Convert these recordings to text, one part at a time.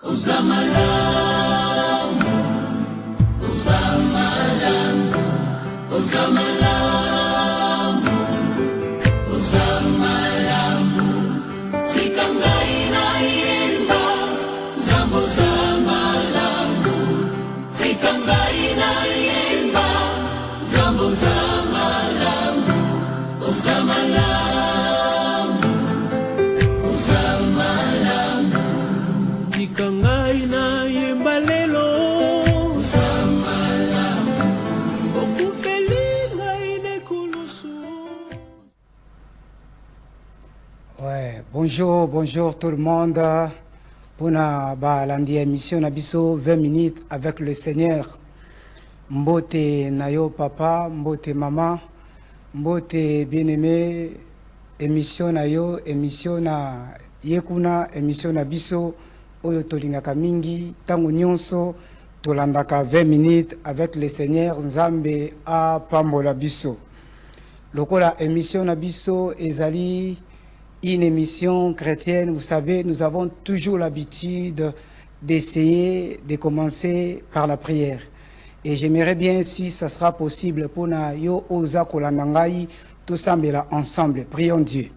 Uzamalamu, uzamalamu, uzamalamu, uzamalamu. Tikangaina yemba, zambo zamalamu. Tikangaina yemba, zambo zamalamu, uzamalamu, uzamalamu. Tikangaina yemba lelo, uzamalamu. Okufelinga ine kulusu. Ouais, bonjour tout le monde. Pour la émission Nabiso 20 minutes avec le Seigneur. Mbote nayo papa, mbote maman, mbote bien-aimé, émission nayo, émission na yekuna, émission Nabiso, oyo tolingaka mingi, tango nyonso, tolandaka 20 minutes avec le Seigneur, Nzambe a pambola biso. Lokola émission Nabiso ezali une émission chrétienne, vous savez, nous avons toujours l'habitude d'essayer de commencer par la prière. Et j'aimerais bien, si ça sera possible, pour na yo oza kolandangai, tout sambela ensemble. Prions Dieu.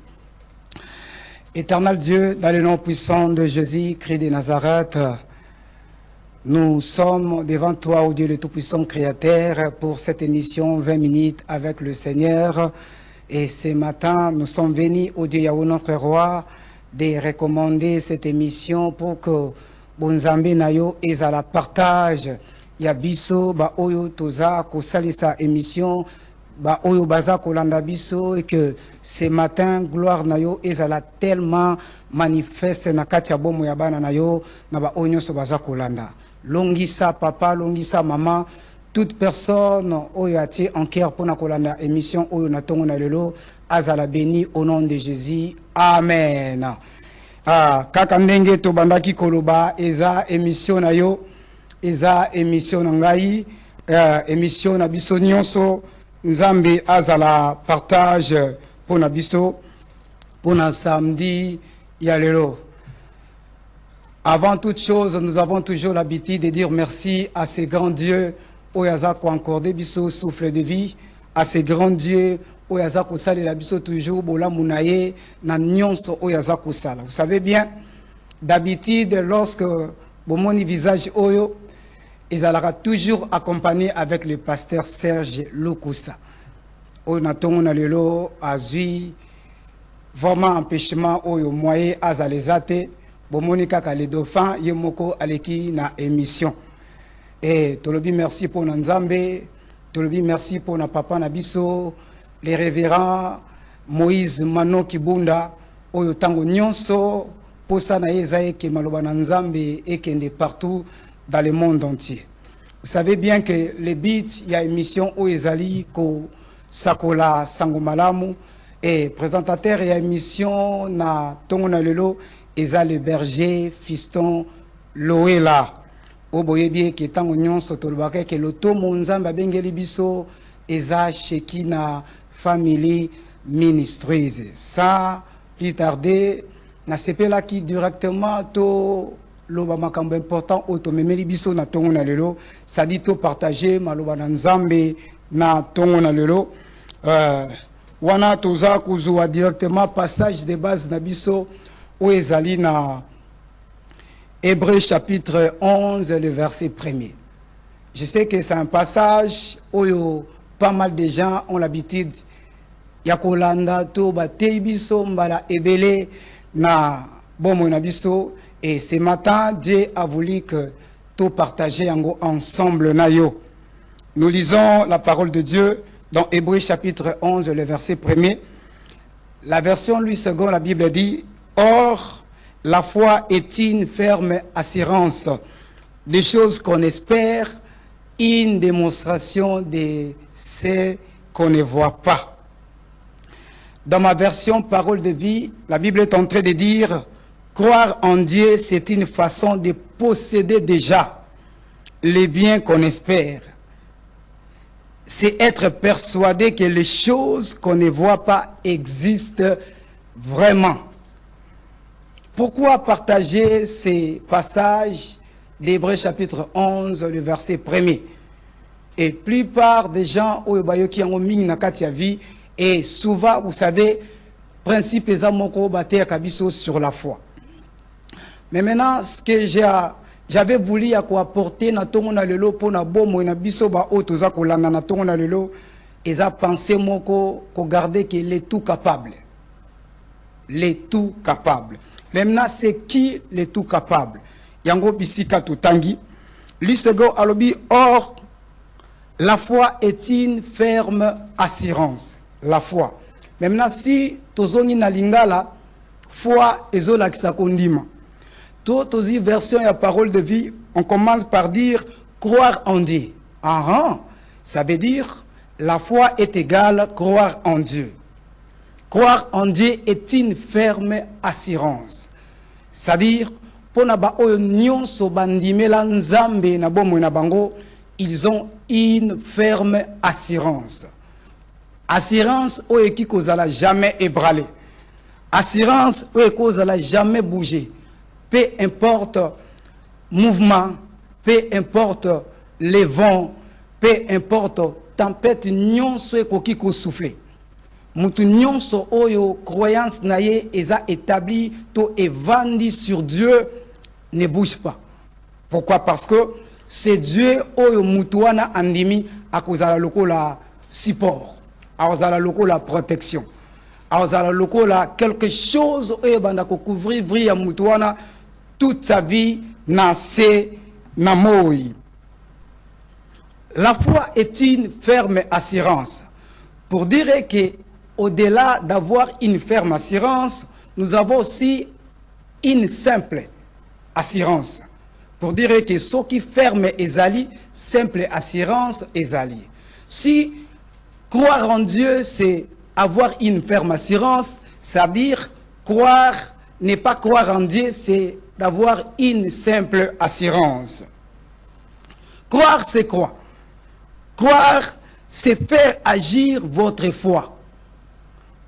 Éternel Dieu, dans le nom puissant de Jésus, Christ de Nazareth, nous sommes devant toi, ô Dieu le Tout-Puissant Créateur, pour cette émission 20 minutes avec le Seigneur. Et ce matin, nous sommes venus, au Dieu Yahweh notre Roi, de recommander cette émission pour que Bonzambe Nayo et à la partage. Yabiso, ba oyo toza ko salisa émission, ba oyo baza kolanda biso, et que ce matin, gloire Nayo et à la tellement manifeste na katia bomo yabana Nayo, na ba oyo so baza kolanda. Longisa papa, longisa maman. Toute personne oyo ati en cœur pour na kolanda émission oyo na tongo na lelo azala béni au nom de Jésus. Amen. Kaka ndenge to bandaki koloba eza émission na yo, eza émission na ngai, émission na biso nyonso Nzambe azala partage pour na biso pour na samedi ya lelo. Avant toute chose, nous avons toujours l'habitude de dire merci à ces grands dieux Oyaza ko accordé biso souffle de vie, à ces grands dieux Oyaza ko sala la biso toujours bola munaye na nyonso Oyaza ko sala. Vous savez bien, d'habitude lorsque bomoni visage oyo ils allara toujours accompagné avec le pasteur Serge Lukusa. Oyo na tongo na lelo azui vraiment empêchement oyo moyen azalezate bomoni kaka le dauphin yemoko aleki na émission. Et tolobi merci pour Nzambe, tolobi merci pour na papa Nabiso, les révérends Moïse Mano Kibunda, oyo tango nyonso, posa na yezae ke maloba na Nzambe et kende partout dans le monde entier. Vous savez bien que le but, il y a émission au ezali ko sakola sangomalamu et présentateur il y a émission na tongo na lelo eza le berger fiston Loela. Oboyebi ke tango nyonso tolobaka ke loto monzamba bengeli biso eza Shekina Family Ministries. Ça, plus tardé, na sepela qui directement to loba makambo important otomemeli biso na tongo na lelo, ça dit to partager maloba na Nzambe na tongo na lelo. Wana toza kuzwa directement passage de base na biso o ezali na Hébreux chapitre 11, le verset 1er. Je sais que c'est un passage où pas mal de gens ont l'habitude yakolanda to batei biso mbala ebele na bomo na biso, et ce matin Dieu a voulu que tout partager ensemble na yo. Nous lisons la parole de Dieu dans Hébreux chapitre 11, le verset 1er. La version lui seconde, la Bible dit: or la foi est une ferme assurance des choses qu'on espère, une démonstration de ce qu'on ne voit pas. Dans ma version parole de vie, la Bible est en train de dire: croire en Dieu, c'est une façon de posséder déjà les biens qu'on espère. C'est être persuadé que les choses qu'on ne voit pas existent vraiment. Pourquoi partager ces passages d'Hébreux chapitre 11, le verset 1er? Et plupart des gens qui ont mis dans la vie, et souvent, vous savez, principe est sur la foi. Mais maintenant, ce que j'avais voulu apporter na tongo na lelo pour na bomo na biso ba otoza kolanda na tongo na lelo, ils a pensé moko ko garder qu'il est tout capable. Les tout capables. Maintenant, c'est qui les tout capables? Yango bisika tutangi. Lisego alobi, or, la foi est une ferme assurance. La foi. Maintenant, si tozongi na lingala, foi ezola kisakondima. Toutes les versions et la parole de vie, on commence par dire croire en Dieu. Ah, ça veut dire la foi est égale croire en Dieu. Croire en Dieu est une ferme assurance. C'est-à-dire, pour na ils ont une ferme assurance. Assurance qui n'ala jamais ébranler. Assurance qui n'ala jamais bouger. Peu importe mouvement, peu importe les vents, peu importe tempête, nyonso ekoki ko souffler. Mutu nyonso oyo croyance naye eza établi to evandi sur Dieu ne bouge pas. Pourquoi? Parce que c'est Dieu oyo mutuana andimi akozala lokola support, akozala lokola protection, akozala lokola quelque chose oyo banda ko couvrir vria mutuana toute sa vie na se na moi. La foi est une ferme assurance. Pour dire que au-delà d'avoir une ferme assurance, nous avons aussi une simple assurance. Pour dire que ce qui ferme ezali, simple assurance ezali. Si croire en Dieu, c'est avoir une ferme assurance, ça veut dire croire, ne pas croire en Dieu, c'est d'avoir une simple assurance. Croire, c'est quoi? Croire, c'est faire agir votre foi.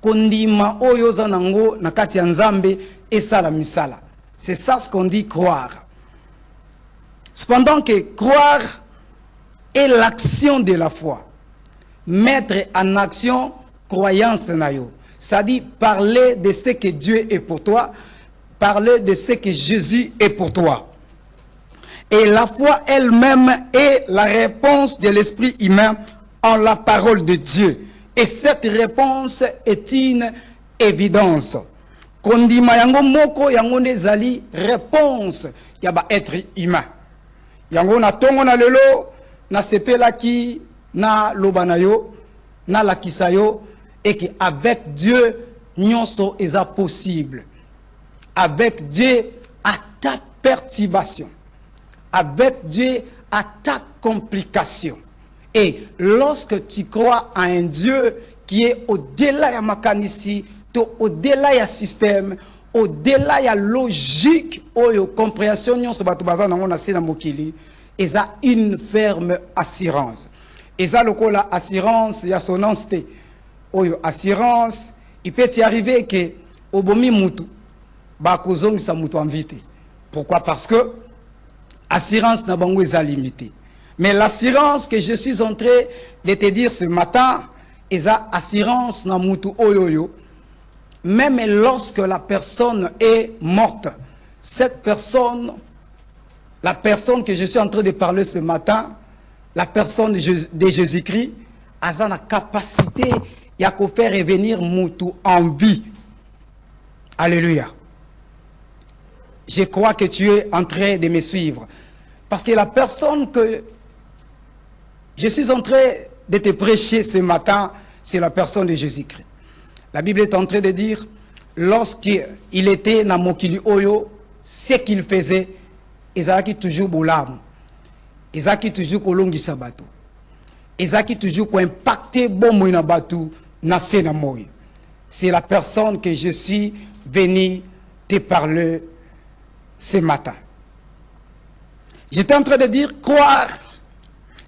Kondima oyo zanango nakati ya nzambe esala misala. C'est ça ce qu'on dit croire. Cependant que croire est l'action de la foi. Mettre en action croyance nayo. C'est-à-dire parler de ce que Dieu est pour toi, parler de ce que Jésus est pour toi. Et la foi elle-même est la réponse de l'esprit humain en la parole de Dieu. Et cette réponse est une évidence. Kondima yango moko yango nezali réponse yaba être humain. Yango na tongo na lelo na sepela ki na lobanayo na lakisayo et que avec Dieu nyonso eza possible. Avec Dieu à ta perturbation. Avec Dieu à ta complication. Et lorsque tu crois à un Dieu qui est au-delà de makanisi, au-delà du système, au-delà de la logique, ou compréhension, il y a une ferme assurance. Et ça, la assurance, il y a son entité. Assurance, il peut y arriver que au bomi mutu, bakozong sa mutu invité. Pourquoi? Parce que assurance n'a pas limité. Mais l'assurance que je suis en train de te dire ce matin, est assurance na mutu oyoyo. Même lorsque la personne est morte, cette personne, la personne que je suis en train de parler ce matin, la personne de Jésus-Christ, a la capacité de faire revenir mutu en vie. Alléluia. Je crois que tu es en train de me suivre. Parce que la personne que je suis en train de te prêcher ce matin, c'est la personne de Jésus-Christ. La Bible est en train de dire, lorsqu'il était dans Mokili Oyo, ce qu'il faisait, ils avaient toujours boulam. Ils avaient toujours kolongi sabato. Ils avaient toujours impacté bon moïna batu na sena moï. C'est la personne que je suis venu te parler ce matin. J'étais en train de dire, croire,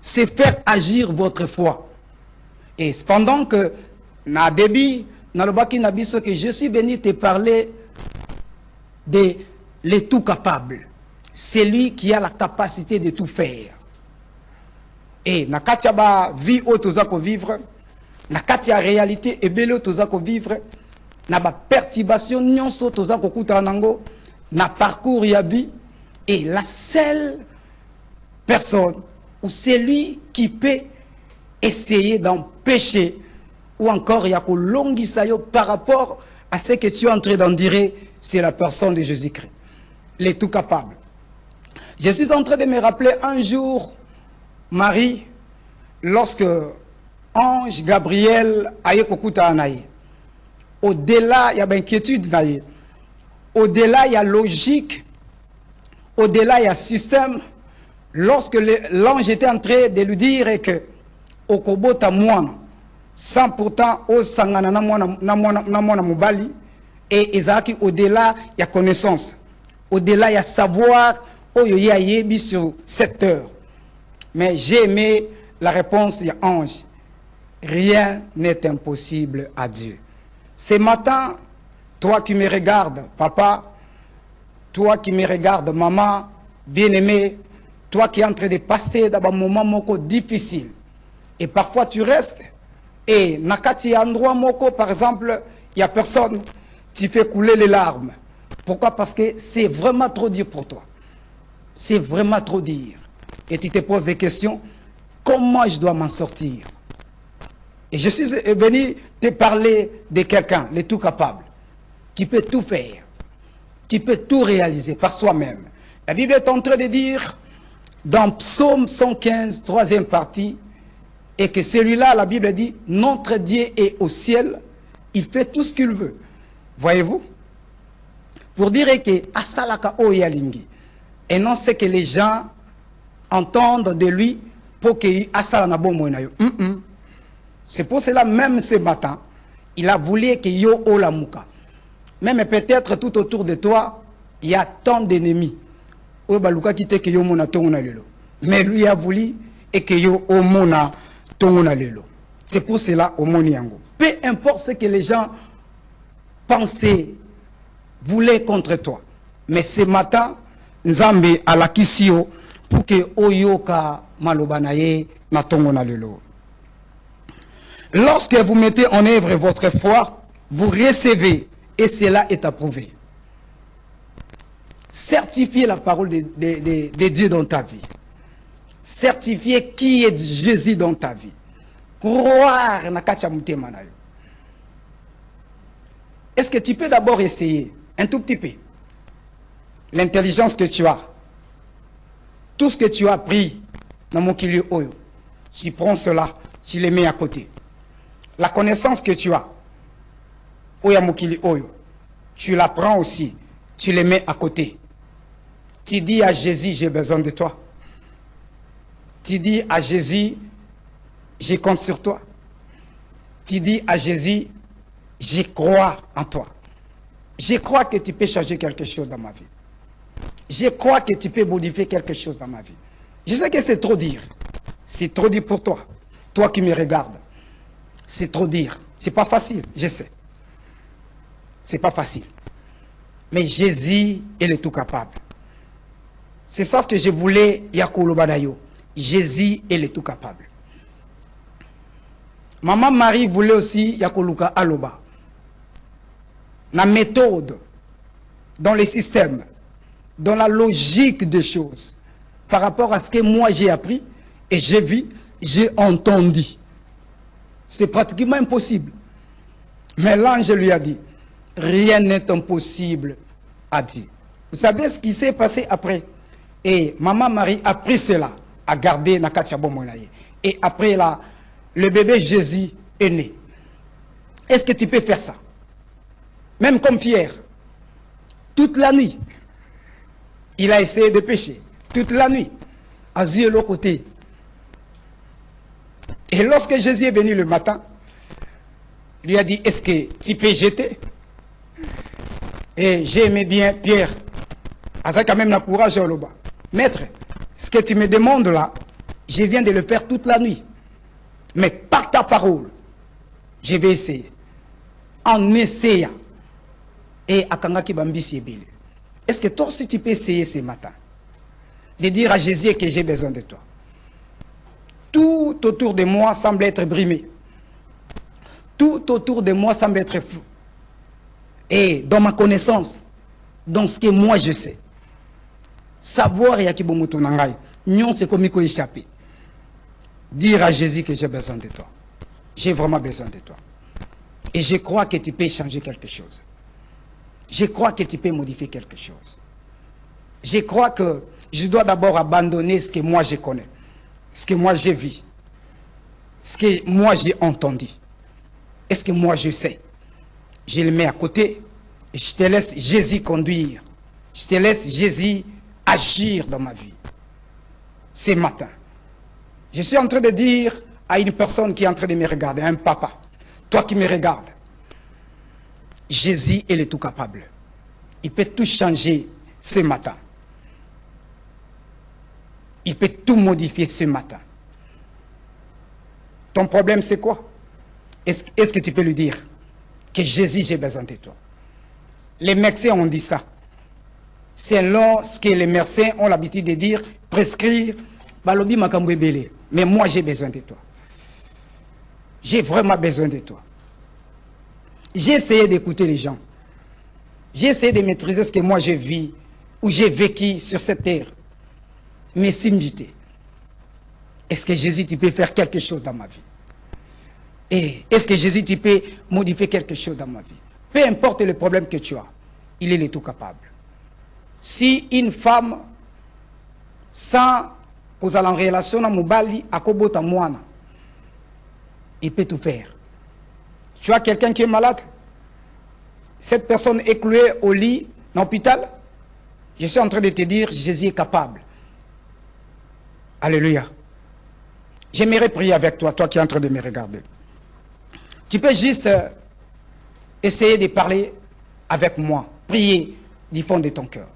c'est faire agir votre foi. Et cependant que, na débit, na lobaki na biso que je suis venu te parler de le tout capable. C'est lui qui a la capacité de tout faire. Et na katia ba vie otozako vivre, na katia réalité et belle otozako vivre, na ba perturbation nyonso tozako kuta nango, na parcours ya vie, et la seule personne ou celui qui peut essayer d'empêcher ou encore il y a que longisayo par rapport à ce que tu es en train d'en dire, c'est la personne de Jésus-Christ, le tout capable. Je suis en train de me rappeler un jour, Marie, lorsque ange Gabriel a eu kokuta naïe. Au-delà, il y a inquiétude naïe. Au-delà, il y a logique. Au-delà, il y a système. Lorsque l'ange était en train de lui dire que au kobota moana, sans pourtant au sangana na moana mubali, et Isaac, au-delà, il y a connaissance. Au-delà, il y a savoir, oh, il y a yebi sur 7 heures. Mais j'ai aimé la réponse de ange. Rien n'est impossible à Dieu. Ce matin, toi qui me regardes, papa, toi qui me regardes, maman, bien-aimé, toi qui es en train de passer dans un moment moko difficile, et parfois tu restes, et nakati endroit moko, par exemple, il n'y a personne, tu fais couler les larmes. Pourquoi? Parce que c'est vraiment trop dur pour toi. C'est vraiment trop dur. Et tu te poses des questions, comment je dois m'en sortir? Et je suis venu te parler de quelqu'un, le tout capable, qui peut tout faire, qui peut tout réaliser par soi-même. La Bible est en train de dire, dans Psaume 115, 3e partie, et que celui-là, la Bible dit, notre Dieu est au ciel, il fait tout ce qu'il veut. Voyez-vous? Pour dire que Asalaka Oyalingi, et non c'est que les gens entendent de lui pour qu'il Asalana Bomonayo. C'est pour cela, même ce matin, il a voulu que yo olamuka. Même peut-être tout autour de toi, il y a tant d'ennemis. Mais lui a voulu et que yo omona tongona lelo. C'est pour cela au moniango. Peu importe ce que les gens pensaient, voulaient contre toi. Mais ce matin, Nzambe a la kisio pour que oyoka malobanaye na tongona lelo. Lorsque vous mettez en œuvre votre foi, vous recevez et cela est approuvé. Certifiez la parole de Dieu dans ta vie. Certifiez qui est Jésus dans ta vie. Croire na kacha mutema na yo. Est-ce que tu peux d'abord essayer un tout petit peu l'intelligence que tu as, tout ce que tu as appris dans mon kili oyo, tu prends cela, tu les mets à côté. La connaissance que tu as, oya mokili oyo, tu la prends aussi, tu les mets à côté. Tu dis à Jésus, j'ai besoin de toi. Tu dis à Jésus, je compte sur toi. Tu dis à Jésus, je crois en toi. Je crois que tu peux changer quelque chose dans ma vie. Je crois que tu peux modifier quelque chose dans ma vie. Je sais que c'est trop dire. C'est trop dire pour toi. Toi qui me regardes. C'est trop dire. C'est pas facile, je sais. C'est pas facile. Mais Jésus est le tout capable. C'est ça ce que je voulais, Yakolo Banayo. Jésus est le tout capable. Maman Marie voulait aussi Yakoluka Aloba. La méthode, dans le système, dans la logique des choses, par rapport à ce que moi j'ai appris, et j'ai vu, j'ai entendu. C'est pratiquement impossible. Mais l'ange lui a dit, rien n'est impossible à Dieu. Vous savez ce qui s'est passé après? Et maman Marie a pris cela, a gardé Nakatia Bomonaye. Et après là, le bébé Jésus est né. Est-ce que tu peux faire ça? Même comme Pierre, toute la nuit, il a essayé de pécher. Toute la nuit, à yeux l'autre côté. Et lorsque Jésus est venu le matin, il lui a dit, est-ce que tu peux jeter? Et j'ai aimé bien Pierre. Asa quand même na courage au loba. Maître, ce que tu me demandes là, je viens de le faire toute la nuit. Mais par ta parole, je vais essayer. En essayant. Et akangaki bambisi ebele. Est-ce que toi aussi tu peux essayer ce matin de dire à Jésus que j'ai besoin de toi? Tout autour de moi semble être brimé. Tout autour de moi semble être flou. Et dans ma connaissance, dans ce que moi je sais, savoir ya kibomoto nangai, nyon c'est comme il échapper. Dire à Jésus que j'ai besoin de toi. J'ai vraiment besoin de toi. Et je crois que tu peux changer quelque chose. Je crois que tu peux modifier quelque chose. Je crois que je dois d'abord abandonner ce que moi je connais, ce que moi j'ai vu, ce que moi j'ai entendu, et ce que moi je sais. Je le mets à côté et je te laisse Jésus conduire. Je te laisse Jésus agir dans ma vie. Ce matin, je suis en train de dire à une personne qui est en train de me regarder, un papa, toi qui me regardes, Jésus est le tout capable. Il peut tout changer ce matin. Il peut tout modifier ce matin. Ton problème, c'est quoi? Est-ce que tu peux lui dire que Jésus, j'ai besoin de toi? Les médecins ont dit ça. Selon ce que les médecins ont l'habitude de dire, prescrire, balobi makambo ebele. Mais moi, j'ai besoin de toi. J'ai vraiment besoin de toi. J'ai essayé d'écouter les gens. J'ai essayé de maîtriser ce que moi j'ai vu ou j'ai vécu sur cette terre. Mais si me dit, est-ce que Jésus, tu peux faire quelque chose dans ma vie? Et est-ce que Jésus, tu peux modifier quelque chose dans ma vie? Peu importe le problème que tu as, il est le tout capable. Si une femme, sans qu'on ait en relation avec Moubali, à Kobota Moana, il peut tout faire. Tu as quelqu'un qui est malade, cette personne est clouée au lit, dans l'hôpital, je suis en train de te dire, Jésus est capable. Alléluia. J'aimerais prier avec toi, toi qui es en train de me regarder. Tu peux juste essayer de parler avec moi. Prier du fond de ton cœur.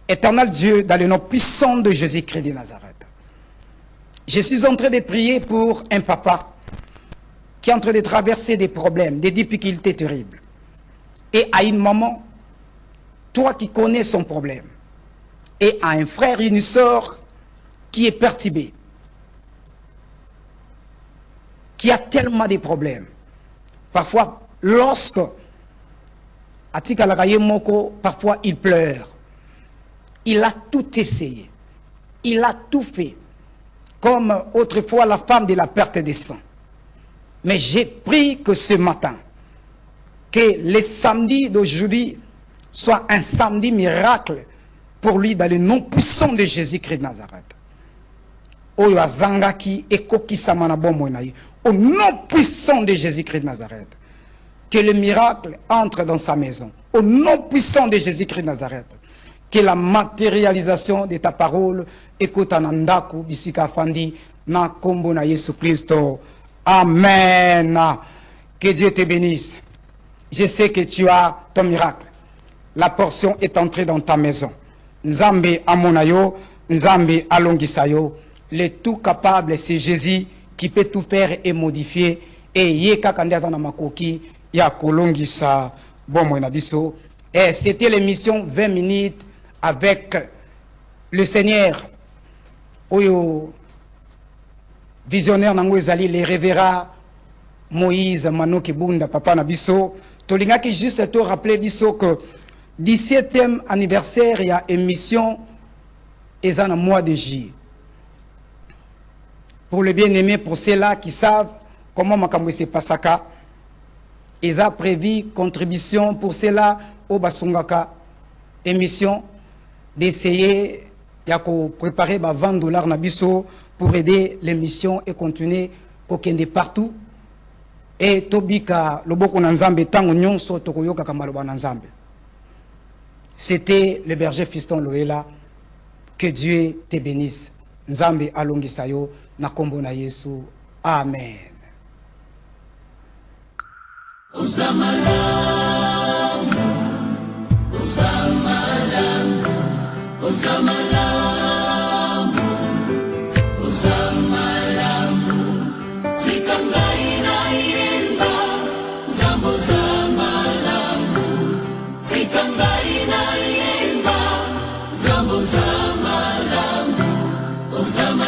Éternel Dieu, dans le nom puissant de Jésus-Christ de Nazareth, je suis en train de prier pour un papa qui est en train de traverser des problèmes, des difficultés terribles. Et à une maman, toi qui connais son problème, et à un frère et une sœur qui est perturbé, qui a tellement de problèmes. Parfois, lorsque parfois il pleure. Il a tout essayé. Il a tout fait. Comme autrefois la femme de la perte de sang. Mais j'ai pris que ce matin, que le samedi d'aujourd'hui soit un samedi miracle pour lui dans le nom puissant de Jésus-Christ de Nazareth. Au nom puissant de Jésus-Christ de Nazareth. Que le miracle entre dans sa maison. Au nom puissant de Jésus-Christ de Nazareth. Que la matérialisation de ta parole écoute anandaku bisika fandi na kombo na Yesu Christo. Amen. Que Dieu te bénisse. Je sais que tu as ton miracle. La portion est entrée dans ta maison. Nzambe amonayo, Nzambe alongisayo. Le tout capable, c'est Jésus qui peut tout faire et modifier. Et yeka kandata na makoki ya kolongisa bomo na biso. Et c'était l'émission 20 minutes avec le Seigneur. Oyo visionnaire nango ezali les révérends Moïse Manoki Bunda papa na biso. Tolinga qui juste te rappeler biso que 17e anniversaire il y a émission eza na mois de juillet. Pour les bien-aimés, pour ceux-là qui savent comment makambo se passaka, ils ont prévu contribution pour ceux-là au Basungaka émission d'essayer de préparer $20 na biso pour aider l'émission et continuer kokende partout et tobika loboko na nzambe tango nyonso tokoyoka kamaloba na nzambe. C'était le berger Fiston Loela. Que Dieu te bénisse. Nzambe alongisayo na kombo na Yesu. Amen. Uzamalamu, uzamalamu, uzamalamu, uzamalamu. Tikangaina yemba, zambo zamalamu. Tikangaina yemba. Ozama